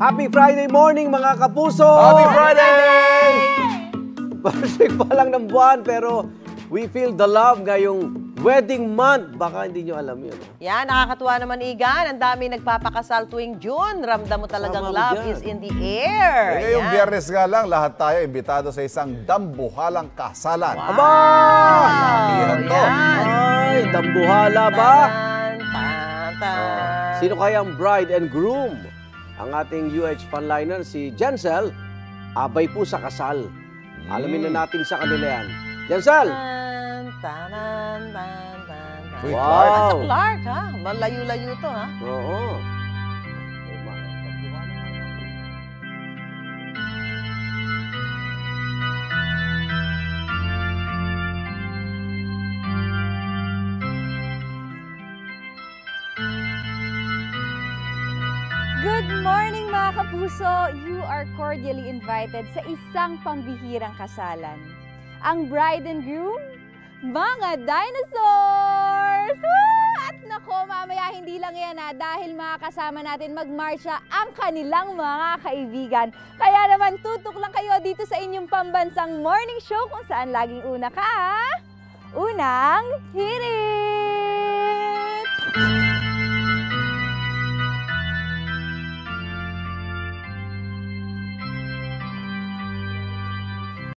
Happy Friday morning mga kapuso! Happy Friday! Basic pa lang ng buwan pero we feel the love ngayong wedding month. Baka hindi nyo alam yun. Yan, nakakatuwa naman, Igan. Ang dami nagpapakasal tuwing June. Ramdam mo talagang love is in the air. Ngayong Biyernes nga lang, lahat tayo imbitado sa isang dambuhalang kasalan. Wow. Aba! Iyan to. Ay, dambuhala ba? Tan. Sino kaya ang bride and groom? Ang ating UH funliner, si Jensel, abay po sa kasal. Alamin na natin sa kanila yan. Jensel! Uy, Wow. Clark. Sa Clark, ha? Malayo-layo to, ha? Oo. Good morning mga kapuso! You are cordially invited sa isang pambihirang kasalan. Ang bride and groom, mga dinosaurs! Woo! At nako, mamaya hindi lang yan dahil makakasama natin magmarsya ang kanilang mga kaibigan. Kaya naman tutok lang kayo dito sa inyong pambansang morning show kung saan laging una ka. Unang hirit!